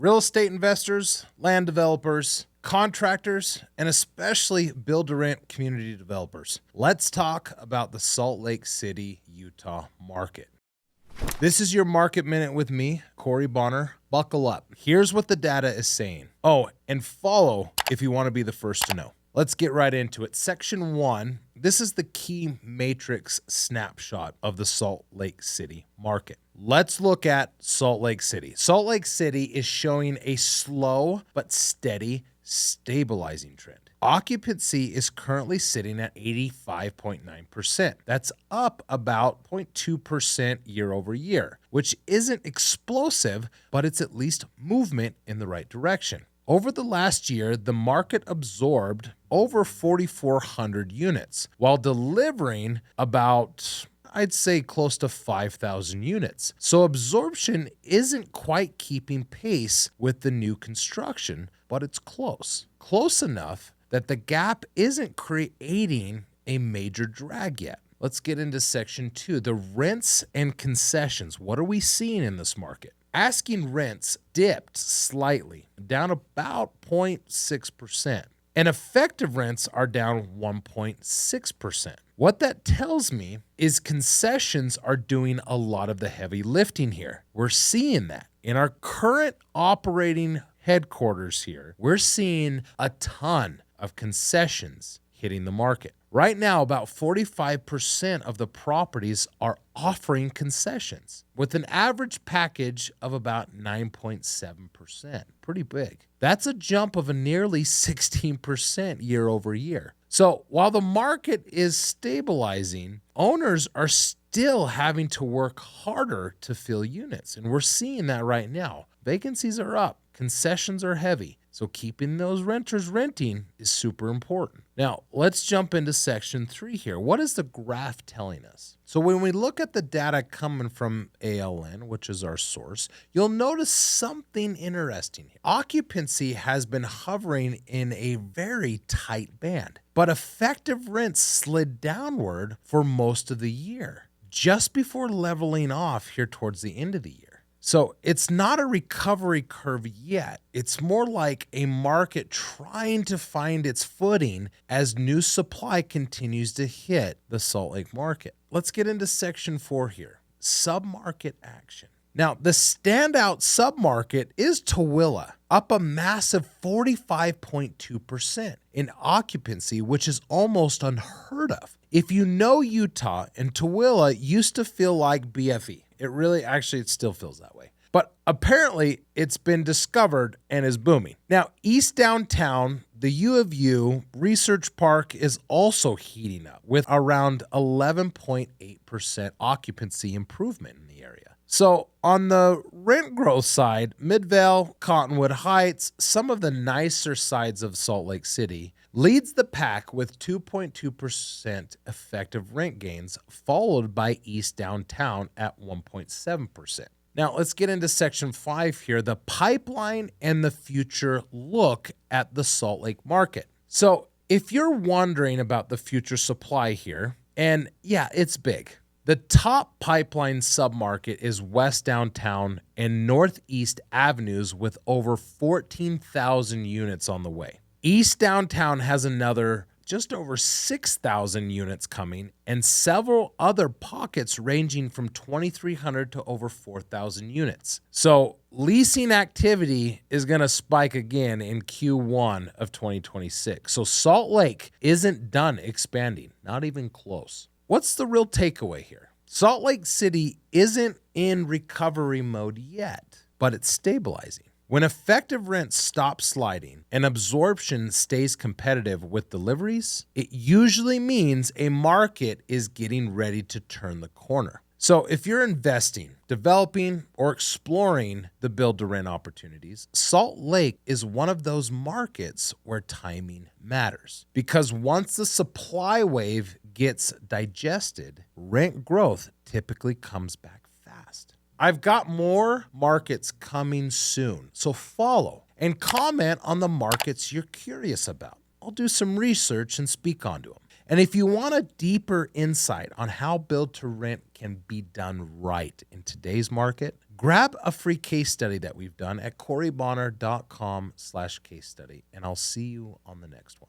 Real estate investors, land developers, contractors, and especially build-to-rent community developers. Let's talk about the Salt Lake City, Utah market. This is your Market Minute with me, Corey Bonner. Buckle up. Here's what the data is saying. Oh, and follow if you want to be the first to know. Let's get right into it. Section 1, this is the key matrix snapshot of the Salt Lake City market. Let's look at Salt Lake City. Salt Lake City is showing a slow but steady stabilizing trend. Occupancy is currently sitting at 85.9%. That's up about 0.2% year over year, which isn't explosive, but it's at least movement in the right direction. Over the last year, the market absorbed over 4,400 units while delivering about, I'd say, close to 5,000 units. So absorption isn't quite keeping pace with the new construction, but it's close. Close enough that the gap isn't creating a major drag yet. Let's get into section 2, the rents and concessions. What are we seeing in this market? Asking rents dipped slightly, down about 0.6%, and effective rents are down 1.6%. What that tells me is concessions are doing a lot of the heavy lifting here. We're seeing that. In our current operating headquarters here, we're seeing a ton of concessions hitting the market. Right now, about 45% of the properties are offering concessions with an average package of about 9.7%. Pretty big. That's a jump of a nearly 16% year over year. So while the market is stabilizing, owners are still having to work harder to fill units. And we're seeing that right now. Vacancies are up. Concessions are heavy. So keeping those renters renting is super important. Now, let's jump into section 3 here. What is the graph telling us? So when we look at the data coming from ALN, which is our source, you'll notice something interesting here. Occupancy has been hovering in a very tight band, but effective rents slid downward for most of the year, just before leveling off here towards the end of the year. So it's not a recovery curve yet. It's more like a market trying to find its footing as new supply continues to hit the Salt Lake market. Let's get into section 4 here, submarket action. Now, the standout submarket is Tooele, up a massive 45.2% in occupancy, which is almost unheard of. If you know Utah, and Tooele used to feel like BFE. It still feels that way. But apparently it's been discovered and is booming. Now, East Downtown, the U of U Research Park is also heating up with around 11.8% occupancy improvement in the area. So on the rent growth side, Midvale, Cottonwood Heights, some of the nicer sides of Salt Lake City, leads the pack with 2.2% effective rent gains, followed by East Downtown at 1.7%. Now, let's get into section 5 here, the pipeline and the future look at the Salt Lake market. So if you're wondering about the future supply here, and yeah, it's big. The top pipeline submarket is West Downtown and Northeast Avenues with over 14,000 units on the way. East Downtown has another just over 6,000 units coming and several other pockets ranging from 2,300 to over 4,000 units. So leasing activity is going to spike again in Q1 of 2026. So Salt Lake isn't done expanding, not even close. What's the real takeaway here? Salt Lake City isn't in recovery mode yet, but it's stabilizing. When effective rents stop sliding and absorption stays competitive with deliveries, it usually means a market is getting ready to turn the corner. So if you're investing, developing, or exploring the build-to-rent opportunities, Salt Lake is one of those markets where timing matters. Because once the supply wave gets digested, rent growth typically comes back fast. I've got more markets coming soon, so follow and comment on the markets you're curious about. I'll do some research and speak onto them. And if you want a deeper insight on how build to rent can be done right in today's market, Grab a free case study that we've done at coreyboner.com/case study, and I'll see you on the next one.